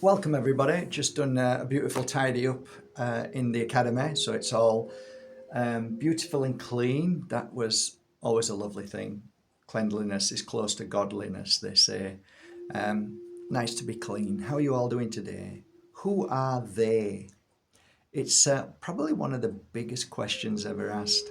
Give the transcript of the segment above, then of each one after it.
Welcome everybody. Just done a beautiful tidy up in the academy, so it's all beautiful and clean. That was always a lovely thing. Cleanliness is close to godliness, they say. Nice to be clean. How are you all doing today? Who are they? It's probably one of the biggest questions ever asked,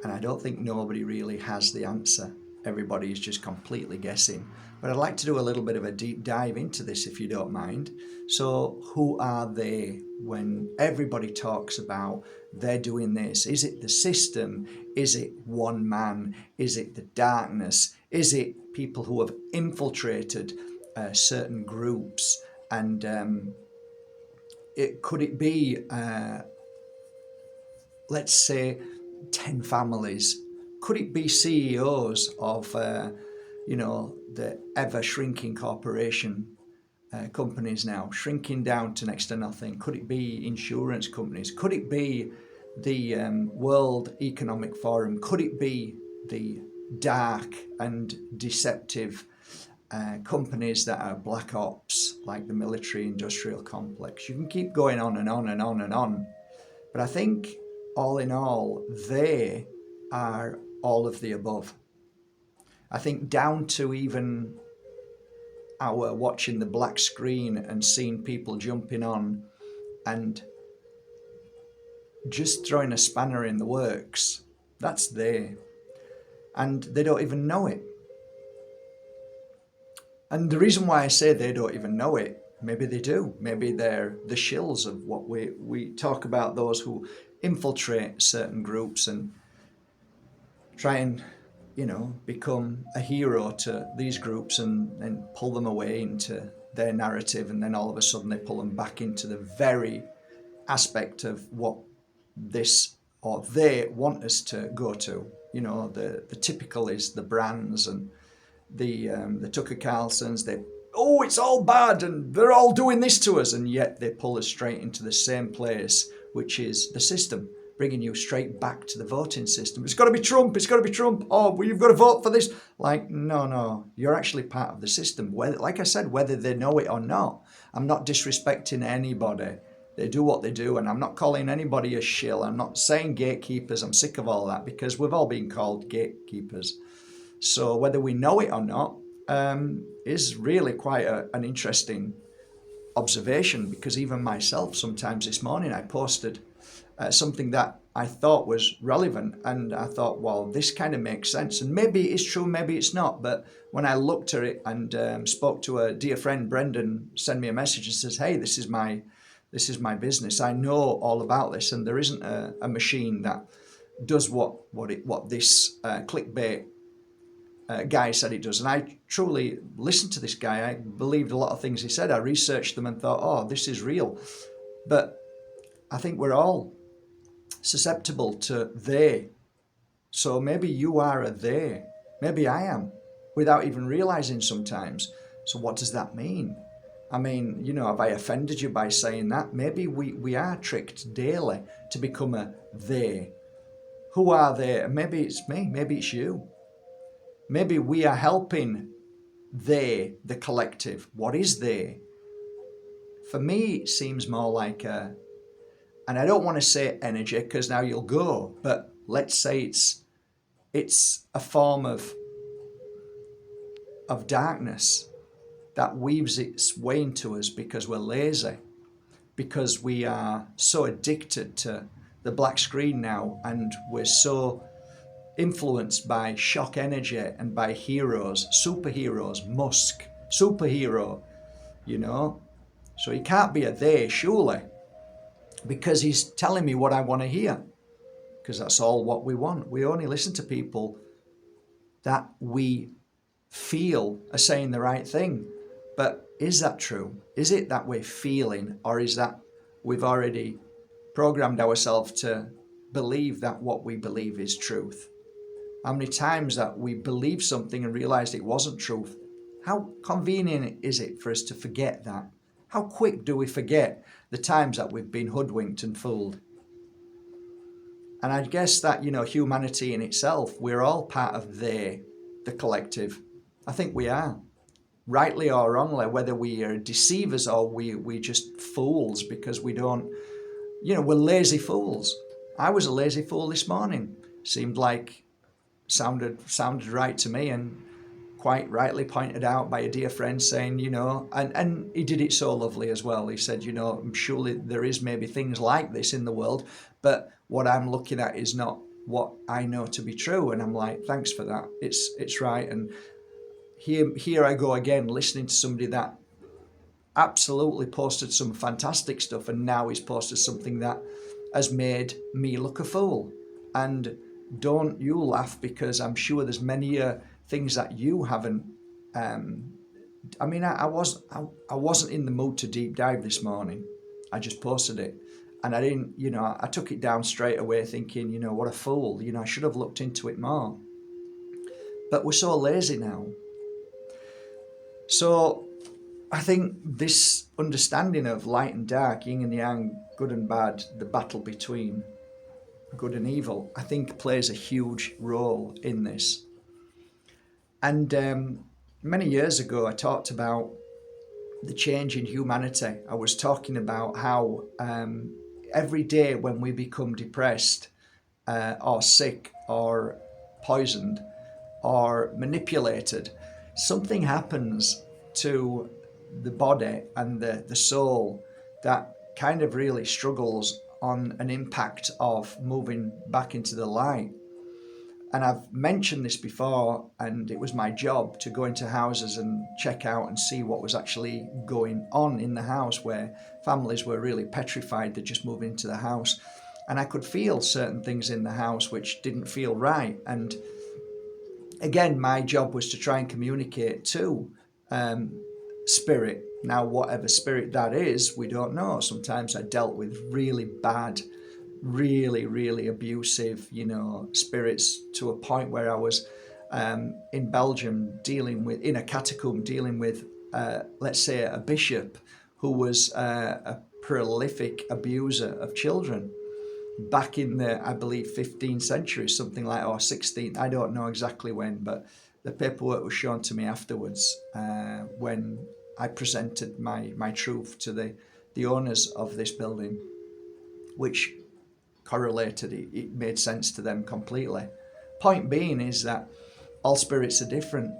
and I don't think nobody really has the answer. Everybody is just completely guessing. But I'd like to do a little bit of a deep dive into this if you don't mind. So, who are they when everybody talks about they're doing this? Is it the system? Is it one man? Is it the darkness? Is it people who have infiltrated certain groups? And could it be, let's say, 10 families? Could it be CEOs of, the ever shrinking corporation companies now, shrinking down to next to nothing? Could it be insurance companies? Could it be the World Economic Forum? Could it be the dark and deceptive companies that are black ops, like the military industrial complex? You can keep going on and on and on and on. But I think all in all, they are all of the above. I think down to even our watching the black screen and seeing people jumping on and just throwing a spanner in the works, that's they. And they don't even know it. And the reason why I say they don't even know it, maybe they do. Maybe they're the shills of what we talk about, those who infiltrate certain groups and try and, become a hero to these groups and pull them away into their narrative. And then all of a sudden they pull them back into the very aspect of what this or they want us to go to. The typical is the brands and the Tucker Carlsons. It's all bad and they're all doing this to us, and yet they pull us straight into the same place, which is the system, bringing you straight back to the voting system. It's got to be Trump. It's got to be Trump. Oh, well, you've got to vote for this. Like, no, you're actually part of the system. Like I said, whether they know it or not. I'm not disrespecting anybody. They do what they do, and I'm not calling anybody a shill. I'm not saying gatekeepers. I'm sick of all that because we've all been called gatekeepers. So whether we know it or not is really quite an interesting observation, because even myself, sometimes this morning I posted something that I thought was relevant, and I thought, well, this kind of makes sense, and maybe it's true, maybe it's not. But when I looked at it and spoke to a dear friend, Brendan, sent me a message and says, hey, this is my business. I know all about this, and there isn't a machine that does what this clickbait guy said it does. And I truly listened to this guy. I believed a lot of things he said. I researched them and thought, oh, this is real. But I think we're all susceptible to they. So maybe you are a they. Maybe I am, without even realizing sometimes. So what does that mean? I mean, have I offended you by saying that? Maybe we are tricked daily to become a they. Who are they? Maybe it's me. Maybe it's you. Maybe we are helping they, the collective. What is they? For me, it seems more like and I don't want to say energy because now you'll go, but let's say it's a form of darkness that weaves its way into us because we're lazy, because we are so addicted to the black screen now, and we're so influenced by shock energy and by heroes, superheroes. Musk, superhero, So he can't be a they, surely, because he's telling me what I want to hear, because that's all what we want. We only listen to people that we feel are saying the right thing. But is that true? Is it that we're feeling, or is that we've already programmed ourselves to believe that what we believe is truth? How many times that we believed something and realized it wasn't truth? How convenient is it for us to forget that? How quick do we forget the times that we've been hoodwinked and fooled? And I guess that, humanity in itself, we're all part of the collective. I think we are. rightly or wrongly, whether we are deceivers or we just fools because we don't, we're lazy fools. I was a lazy fool this morning. Seemed like sounded right to me, and quite rightly pointed out by a dear friend saying, and he did it so lovely as well. He said, surely there is maybe things like this in the world, but what I'm looking at is not what I know to be true. And I'm like, thanks for that. It's right. And here I go again, listening to somebody that absolutely posted some fantastic stuff, and now he's posted something that has made me look a fool. And don't you laugh, because I'm sure there's many things that you haven't. I mean, I wasn't in the mood to deep dive this morning. I just posted it, and I didn't. I took it down straight away, thinking, what a fool. I should have looked into it more. But we're so lazy now. So I think this understanding of light and dark, yin and yang, good and bad, the battle between good and evil, I think plays a huge role in this. And many years ago, I talked about the change in humanity. I was talking about how every day when we become depressed or sick or poisoned or manipulated, something happens to the body and the soul that kind of really struggles on an impact of moving back into the light. And I've mentioned this before, and it was my job to go into houses and check out and see what was actually going on in the house, where families were really petrified. They'd just moved into the house, and I could feel certain things in the house which didn't feel right. And again, my job was to try and communicate to spirit. Now, whatever spirit that is, we don't know. Sometimes I dealt with really bad, really, really abusive, spirits, to a point where I was in Belgium in a catacomb, dealing with, let's say, a bishop who was a prolific abuser of children back in the, I believe, 15th century, something like, or 16th. I don't know exactly when, but the paperwork was shown to me afterwards when I presented my truth to the owners of this building, which correlated. It made sense to them completely. Point being is that all spirits are different,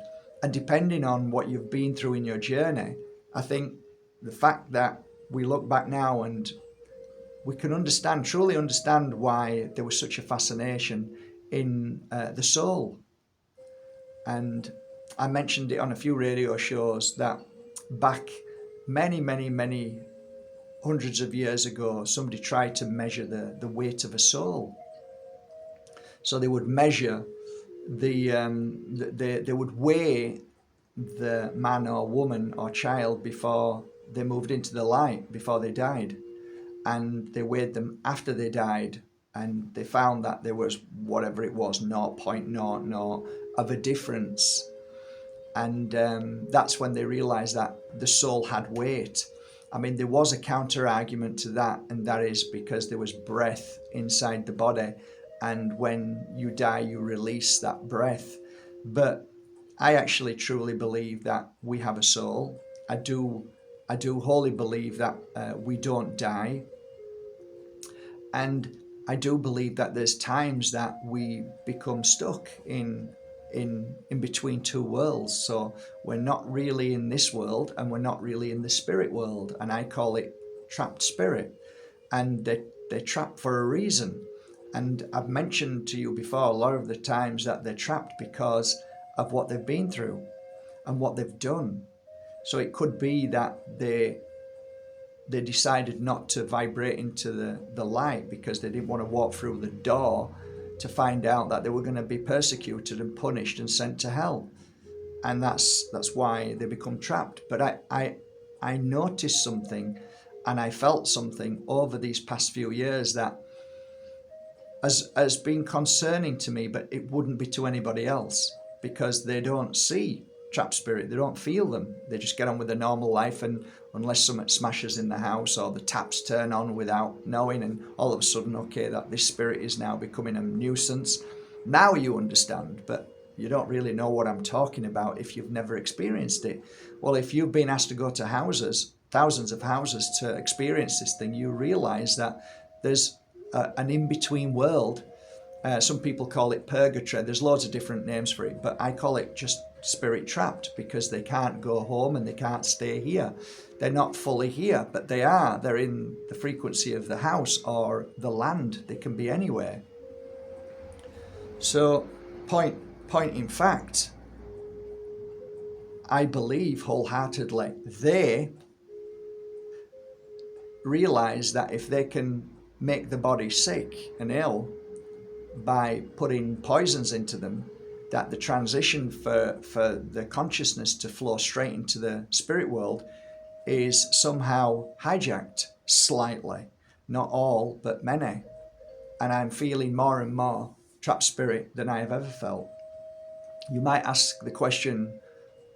and depending on what you've been through in your journey, I think the fact that we look back now and we can truly understand why there was such a fascination in the soul. And I mentioned it on a few radio shows that back many, many, many hundreds of years ago, somebody tried to measure the weight of a soul. So they would measure they would weigh the man or woman or child before they moved into the light, before they died. And they weighed them after they died, and they found that there was, whatever it was, 0.00 of a difference. And that's when they realized that the soul had weight. I mean, there was a counter argument to that, and that is because there was breath inside the body, and when you die, you release that breath. But I actually truly believe that we have a soul. I do wholly believe that we don't die. And I do believe that there's times that we become stuck in between two worlds. So we're not really in this world, and we're not really in the spirit world. And I call it trapped spirit. And they're trapped for a reason. And I've mentioned to you before, a lot of the times that they're trapped because of what they've been through and what they've done. So it could be that they decided not to vibrate into the light because they didn't want to walk through the door to find out that they were going to be persecuted and punished and sent to hell. And that's why they become trapped. But I noticed something, and I felt something over these past few years that has been concerning to me, but it wouldn't be to anybody else, because they don't see trapped spirit, they don't feel them. They just get on with their normal life, and unless something smashes in the house or the taps turn on without knowing, and all of a sudden, okay, that this spirit is now becoming a nuisance. Now you understand. But you don't really know what I'm talking about if you've never experienced it. Well, if you've been asked to go to houses, thousands of houses, to experience this thing, you realize that there's an in-between world. Some people call it purgatory. There's loads of different names for it, but I call it just spirit trapped, because they can't go home and they can't stay here. They're not fully here, but they are. They're in the frequency of the house or the land. They can be anywhere. So, point in fact, I believe wholeheartedly they realize that if they can make the body sick and ill by putting poisons into them, that the transition for the consciousness to flow straight into the spirit world is somehow hijacked slightly. Not all, but many. And I'm feeling more and more trapped spirit than I have ever felt. You might ask the question,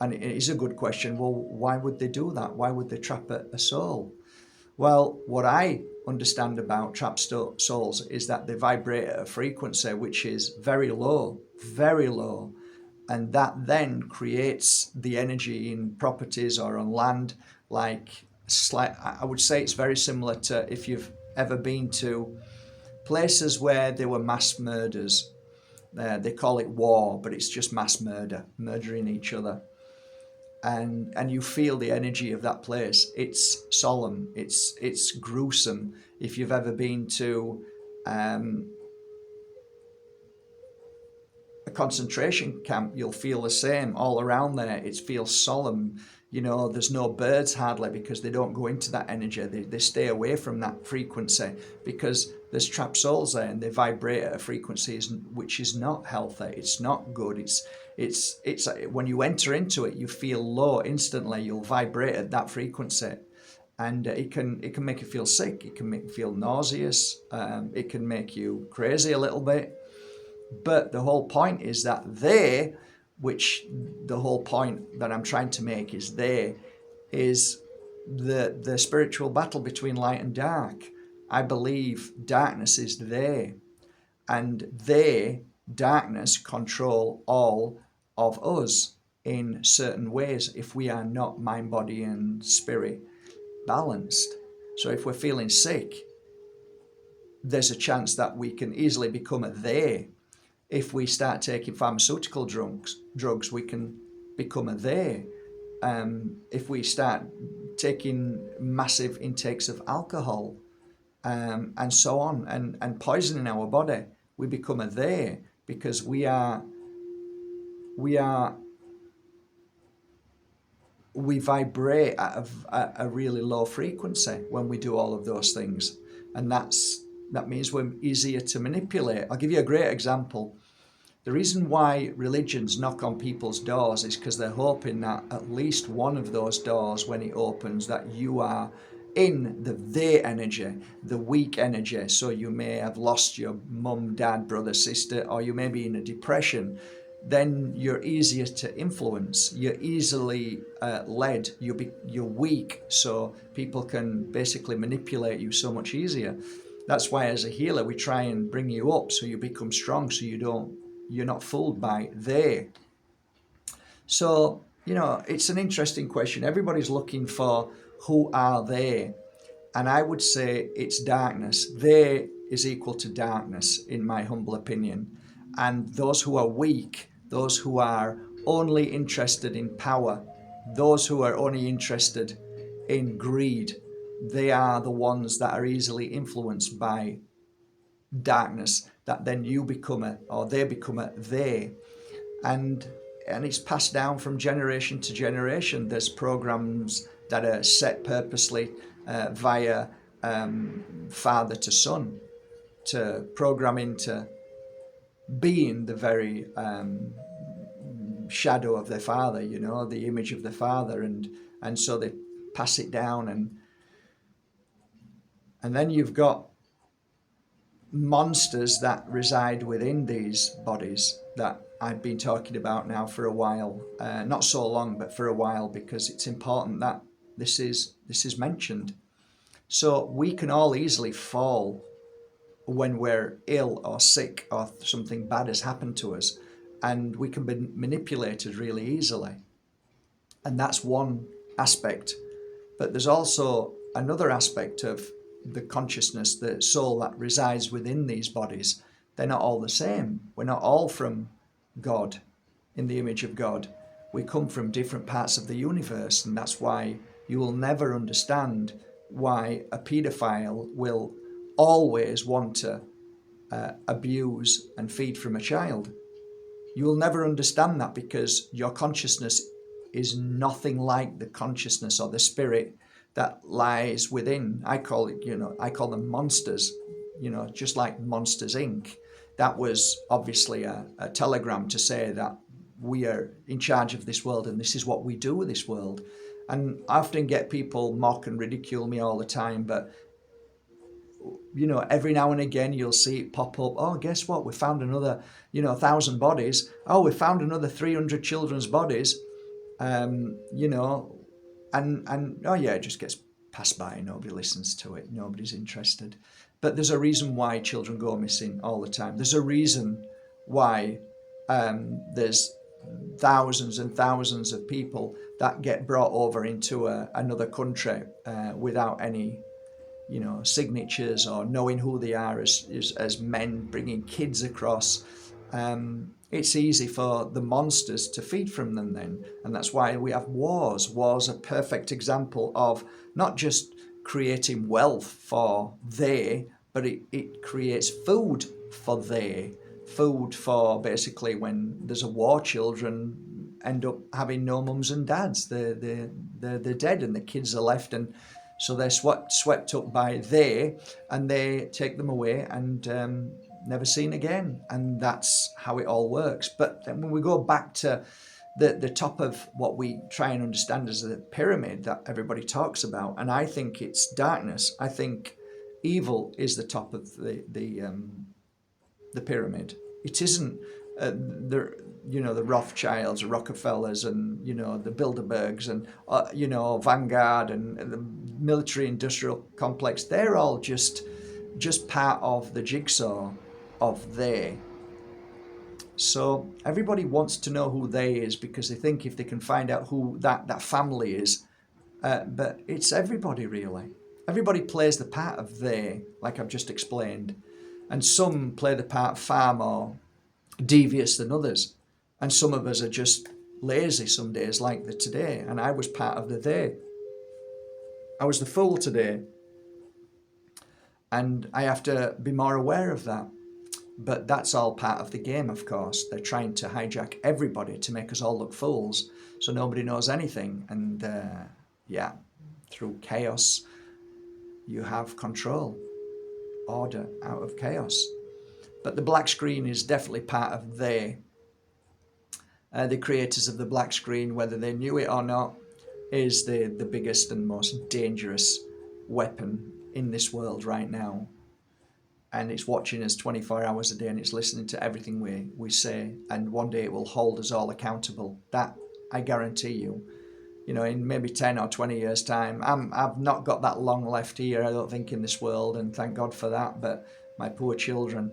and it is a good question, well, why would they do that? Why would they trap a soul? Well, what I understand about trapped souls is that they vibrate at a frequency which is very low, and that then creates the energy in properties or on land. Like, I would say it's very similar to if you've ever been to places where there were mass murders. They call it war, but it's just mass murder, murdering each other. And you feel the energy of that place. It's solemn, it's gruesome. If you've ever been to a concentration camp, you'll feel the same. All around there, it feels solemn. You know, there's no birds hardly, because they don't go into that energy. They stay away from that frequency, because there's trapped souls there and they vibrate at a frequency which is not healthy. It's not good. It's when you enter into it, you feel low instantly. You'll vibrate at that frequency, and it can make you feel sick. It can make you feel nauseous. It can make you crazy a little bit. But the whole point is that the whole point that I'm trying to make is the spiritual battle between light and dark. I believe darkness is there, and darkness control all of us in certain ways if we are not mind, body and spirit balanced. So if we're feeling sick, there's a chance that we can easily become a they. If we start taking pharmaceutical drugs, we can become a they. If we start taking massive intakes of alcohol, and so on, and poisoning our body, we become a they, because we vibrate at a really low frequency when we do all of those things, and that means we're easier to manipulate. I'll give you a great example. The reason why religions knock on people's doors is because they're hoping that at least one of those doors, when it opens, that you are in the they energy, the weak energy. So you may have lost your mum, dad, brother, sister, or you may be in a depression. Then you're easier to influence. You're easily led. You're weak, so people can basically manipulate you so much easier. That's why, as a healer, we try and bring you up so you become strong, so you're not fooled by they. So, it's an interesting question. Everybody's looking for who are they, and I would say it's darkness. They is equal to darkness, in my humble opinion. And those who are weak, those who are only interested in power, those who are only interested in greed, they are the ones that are easily influenced by darkness, that then you become they become a they. And it's passed down from generation to generation. There's programs that are set purposely via father to son, to program into being the very shadow of their father, the image of the father, and so they pass it down, and then you've got monsters that reside within these bodies that I've been talking about now for a while, not so long, but for a while, because it's important that this is mentioned. So we can all easily fall when we're ill or sick or something bad has happened to us, and we can be manipulated really easily. And that's one aspect. But there's also another aspect of the consciousness, the soul that resides within these bodies. They're not all the same. We're not all from God, in the image of God. We come from different parts of the universe, and that's why you will never understand why a paedophile will always want to abuse and feed from a child. You will never understand that, because your consciousness is nothing like the consciousness or the spirit that lies within. I call them monsters, just like Monsters Inc. That was obviously a telegram to say that we are in charge of this world and this is what we do with this world. And I often get people mock and ridicule me all the time, but every now and again you'll see it pop up. Oh, guess what? We found another, 1,000 bodies. Oh, we found another 300 children's bodies. And oh yeah, it just gets passed by. Nobody listens to it. Nobody's interested. But there's a reason why children go missing all the time. There's a reason why there's thousands and thousands of people that get brought over into another country without any signatures or knowing who they are as men bringing kids across. It's easy for the monsters to feed from them then, and that's why we have wars. Wars are a perfect example of not just creating wealth for they, but it creates food for they. Food for basically when there's a war, children end up having no mums and dads. They're dead and the kids are left, and so they're swept up by they, and they take them away and never seen again. And that's how it all works. But then when we go back to the top of what we try and understand as the pyramid that everybody talks about, and I think it's darkness. I think evil is the top of the pyramid. It isn't the Rothschilds, the Rockefellers, and the Bilderbergs, and Vanguard, and the military-industrial complex. They're all just part of the jigsaw of they. So everybody wants to know who they is, because they think if they can find out who that family is, but it's everybody really. Everybody plays the part of they, like I've just explained. And some play the part far more devious than others. And some of us are just lazy some days, like today. And I was part of the they. I was the fool today. And I have to be more aware of that. But that's all part of the game, of course. They're trying to hijack everybody to make us all look fools, so nobody knows anything. And through chaos, you have control. Order out of chaos. But the black screen is definitely part of they. The creators of the black screen, whether they knew it or not, is the biggest and most dangerous weapon in this world right now. And it's watching us 24 hours a day, and it's listening to everything we say, and one day it will hold us all accountable. That I guarantee you. In maybe 10 or 20 years' time, I've not got that long left here, I don't think, in this world, and thank God for that. But my poor children,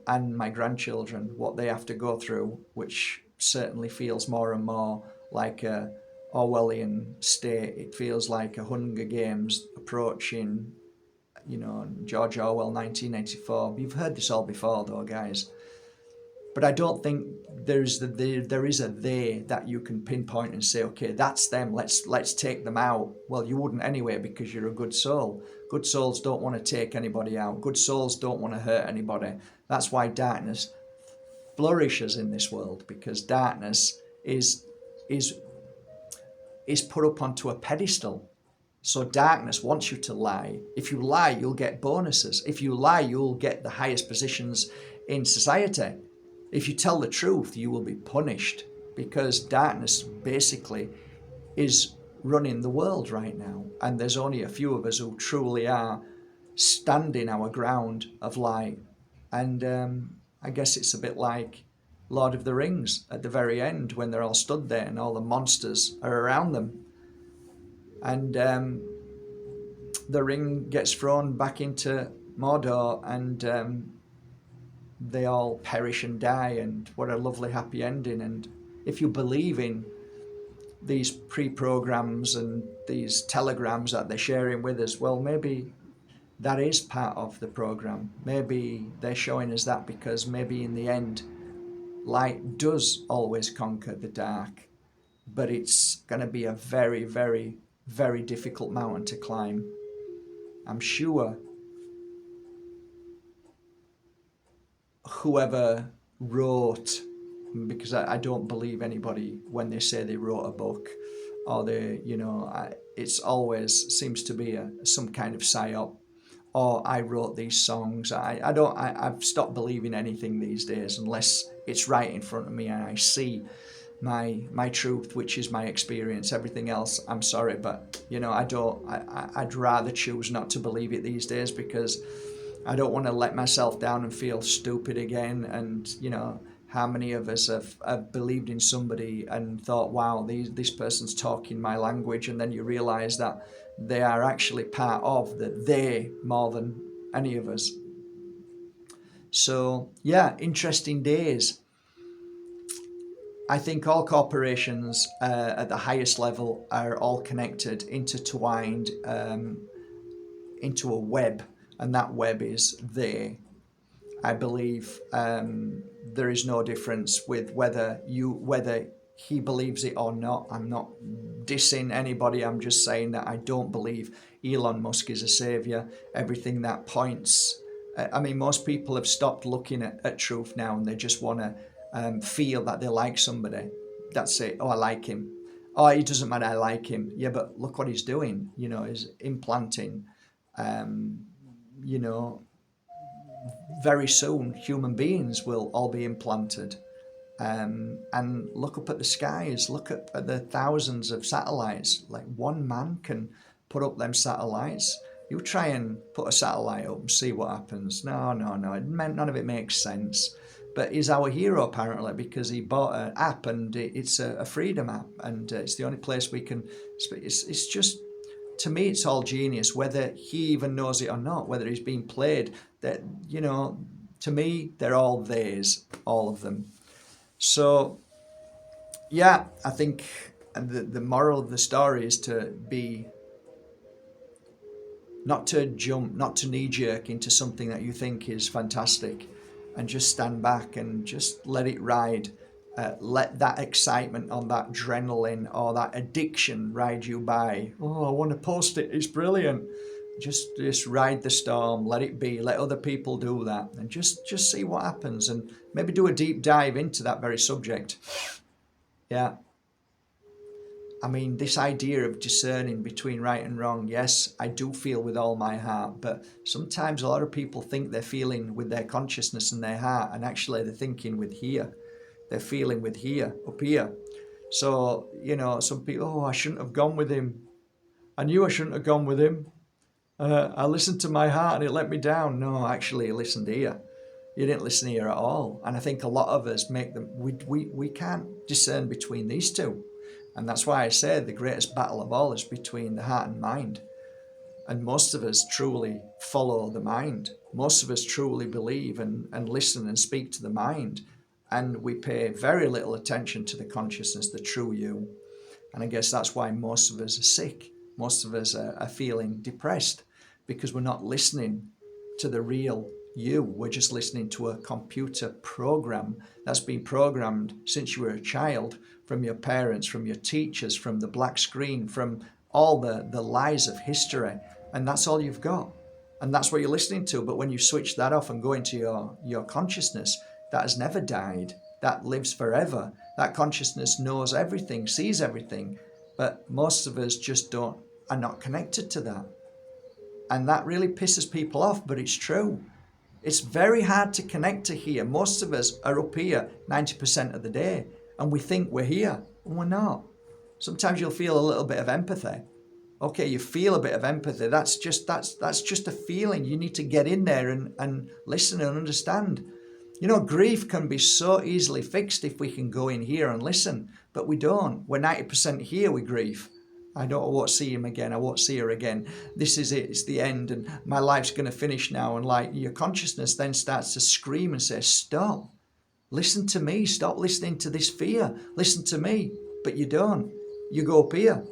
and my grandchildren, what they have to go through, which certainly feels more and more like a Orwellian state. It feels like a Hunger Games approaching, George Orwell, 1984. You've heard this all before, though, guys. But I don't think there is a they that you can pinpoint and say, okay, that's them, let's take them out. Well, you wouldn't anyway, because you're a good soul. Good souls don't want to take anybody out. Good souls don't want to hurt anybody. That's why darkness flourishes in this world, because darkness is put up onto a pedestal. So darkness wants you to lie. If you lie, you'll get bonuses. If you lie, you'll get the highest positions in society. If you tell the truth, you will be punished, because darkness basically is running the world right now. And there's only a few of us who truly are standing our ground of light. And I guess it's a bit like Lord of the Rings at the very end, when they're all stood there and all the monsters are around them. And the ring gets thrown back into Mordor, and they all perish and die, and what a lovely happy ending. And if you believe in these pre-programs and these telegrams that they're sharing with us, well, maybe that is part of the program. Maybe they're showing us that because maybe in the end, light does always conquer the dark, but it's going to be a very, very, very difficult mountain to climb. I'm sure whoever wrote, because I don't believe anybody when they say they wrote a book, or they, it's always seems to be some kind of psyop, or I wrote these songs. I've stopped believing anything these days unless it's right in front of me and I see my truth, which is my experience. Everything else, I'm sorry, but I'd rather choose not to believe it these days, because I don't want to let myself down and feel stupid again. And how many of us have believed in somebody and thought, wow, this person's talking my language, and then you realize that they are actually part of the they more than any of us. So yeah, interesting days. I think all corporations at the highest level are all connected, intertwined into a web, and that web is they. I believe there is no difference with whether he believes it or not. I'm not dissing anybody. I'm just saying that I don't believe Elon Musk is a savior. Everything that points, I mean, most people have stopped looking at truth now, and they just want to feel that they like somebody. That's it. Oh, I like him. Oh, it doesn't matter. I like him. Yeah, but look what he's doing. He's implanting. You know, very soon human beings will all be implanted. And look up at the skies. Look at the thousands of satellites. Like one man can put up them satellites. You try and put a satellite up and see what happens. No. None of it makes sense. But he's our hero apparently, because he bought an app, and it's a freedom app, and it's the only place we can. It's just, to me, it's all genius. Whether he even knows it or not, whether he's being played, that to me, they're all theirs, all of them. So yeah, I think the moral of the story is to be, not to jump, not to knee jerk into something that you think is fantastic, and just stand back and just let it ride. Let that excitement or that adrenaline or that addiction ride you by. Oh, I want to post it. It's brilliant. Just ride the storm. Let it be. Let other people do that, and just see what happens, and maybe do a deep dive into that very subject. Yeah. I mean, this idea of discerning between right and wrong, yes, I do feel with all my heart, but sometimes a lot of people think they're feeling with their consciousness and their heart, and actually they're thinking with here. They're feeling with here, up here. So, some people, oh, I shouldn't have gone with him. I knew I shouldn't have gone with him. I listened to my heart and it let me down. No, actually, you listened here. You didn't listen here at all. And I think a lot of us we can't discern between these two. And that's why I say the greatest battle of all is between the heart and mind. And most of us truly follow the mind. Most of us truly believe and listen and speak to the mind. And we pay very little attention to the consciousness, the true you. And I guess that's why most of us are sick. Most of us are feeling depressed, because we're not listening to the real you. We're just listening to a computer program that's been programmed since you were a child, from your parents, from your teachers, from the black screen, from all the lies of history. And that's all you've got. And that's what you're listening to. But when you switch that off and go into your consciousness, that has never died. That lives forever. That consciousness knows everything, sees everything. But most of us just are not connected to that. And that really pisses people off, but it's true. It's very hard to connect to here. Most of us are up here 90% of the day, and we think we're here, and we're not. Sometimes you'll feel a little bit of empathy. Okay, you feel a bit of empathy. That's just a feeling. You need to get in there and listen and understand. Grief can be so easily fixed if we can go in here and listen, but we don't. We're 90% here with grief. I won't see him again. I won't see her again. This is it. It's the end, and my life's going to finish now. And like your consciousness then starts to scream and say, "Stop! Listen to me. Stop listening to this fear. Listen to me." But you don't. You go up here.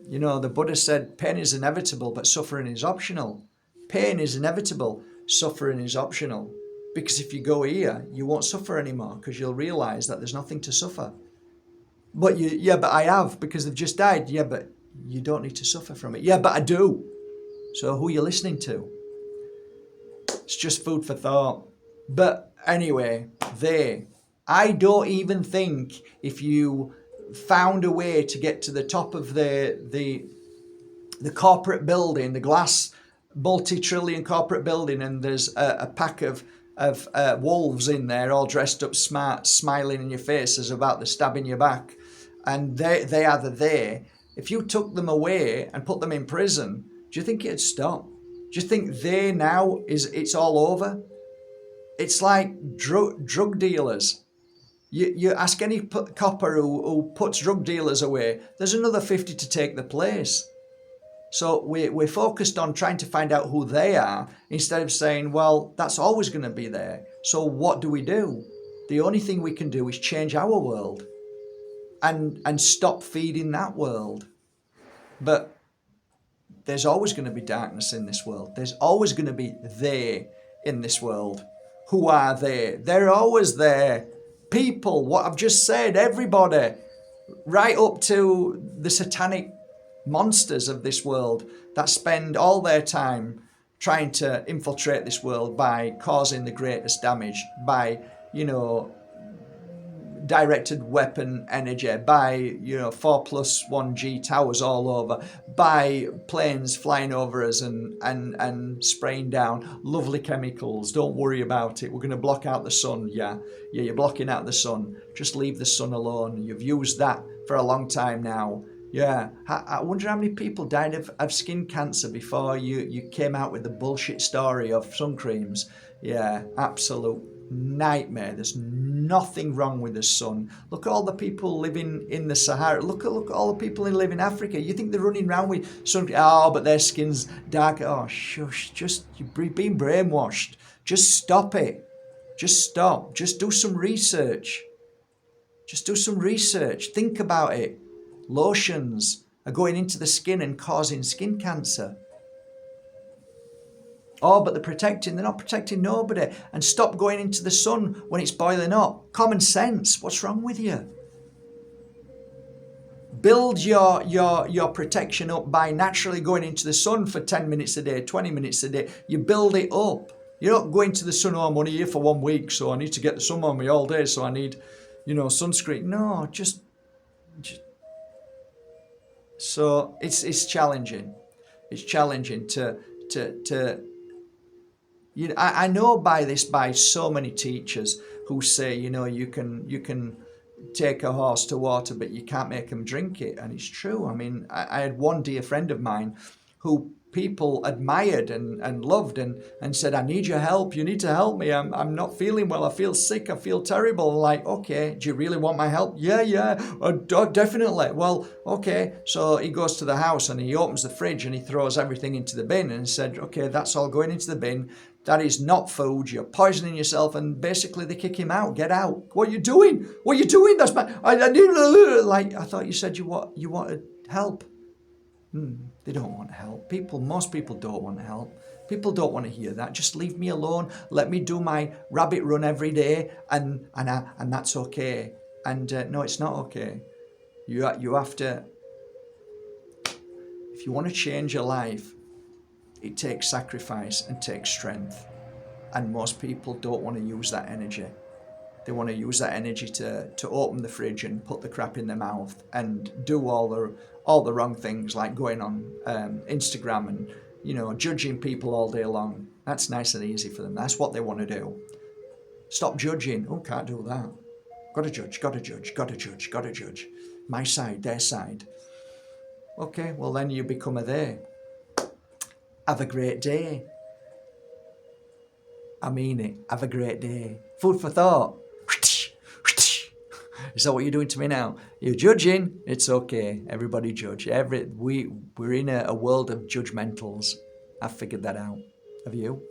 You know, the Buddha said, "Pain is inevitable, but suffering is optional." Pain is inevitable. Suffering is optional. Because if you go here, you won't suffer anymore because you'll realize that there's nothing to suffer. But but I have because they've just died. Yeah, but you don't need to suffer from it. Yeah, but I do. So who are you listening to? It's just food for thought. But anyway, I don't even think if you found a way to get to the top of the corporate building, the glass multi-trillion corporate building, and there's a pack of wolves in there all dressed up smart, smiling in your face as about to stab in your back, and they are there. If you took them away and put them in prison, do you think it'd stop? Do you think it's all over? It's like drug dealers. You ask any copper who puts drug dealers away, there's another 50 to take the place. So we're focused on trying to find out who they are instead of saying, well, that's always going to be there. So what do? The only thing we can do is change our world and stop feeding that world. But there's always going to be darkness in this world. There's always going to be they in this world. Who are they? They're always there. People, what I've just said, everybody, right up to the satanic monsters of this world that spend all their time trying to infiltrate this world by causing the greatest damage, by, directed weapon energy, by 4+1G towers all over, by planes flying over us and spraying down lovely chemicals. Don't worry about it. We're going to block out the sun. Yeah, you're blocking out the sun. Just leave the sun alone. You've used that for a long time now. Yeah, I wonder how many people died of skin cancer before you came out with the bullshit story of sun creams. Yeah, absolute nightmare. There's nothing wrong with the sun. Look at all the people living in the Sahara. Look at all the people who live in Africa. You think they're running around with sun? Oh, but their skin's dark. Oh, shush! You're being brainwashed. Just stop it. Just stop. Just do some research. Think about it. Lotions are going into the skin and causing skin cancer. Oh, but they're not protecting nobody. And stop going into the sun when it's boiling up. Common sense. What's wrong with you? Build your protection up by naturally going into the sun for 10 minutes a day, 20 minutes a day. You build it up. You're not going to the sun, I'm only here for 1 week, so I need to get the sun on me all day, so I need, sunscreen. No, just so it's challenging. It's challenging to I know by so many teachers who say, you can take a horse to water, but you can't make them drink it. And it's true. I mean, I had one dear friend of mine who people admired and loved and said, I need your help. You need to help me. I'm not feeling well. I feel sick. I feel terrible. Like, okay, do you really want my help? Yeah, definitely. Well, okay. So he goes to the house and he opens the fridge and he throws everything into the bin and said, okay, that's all going into the bin. That is not food. You're poisoning yourself. And basically they kick him out. Get out. What are you doing? What are you doing? That's my, I thought you said you wanted help. They don't want help. Most people don't want help. People don't want to hear that. Just leave me alone. Let me do my rabbit run every day, and that's okay. And no, it's not okay. You have to. If you want to change your life, it takes sacrifice and takes strength. And most people don't want to use that energy. They want to use that energy to open the fridge and put the crap in their mouth and do all the wrong things, like going on Instagram and judging people all day long. That's nice and easy for them. That's what they want to do. Stop judging. Oh, can't do that. Gotta judge. My side, their side. Okay, well then you become a they. Have a great day. I mean it. Have a great day. Food for thought. Is that what you're doing to me now? You're judging. It's okay. Everybody judge. We're in a world of judgmentals. I've figured that out. Have you?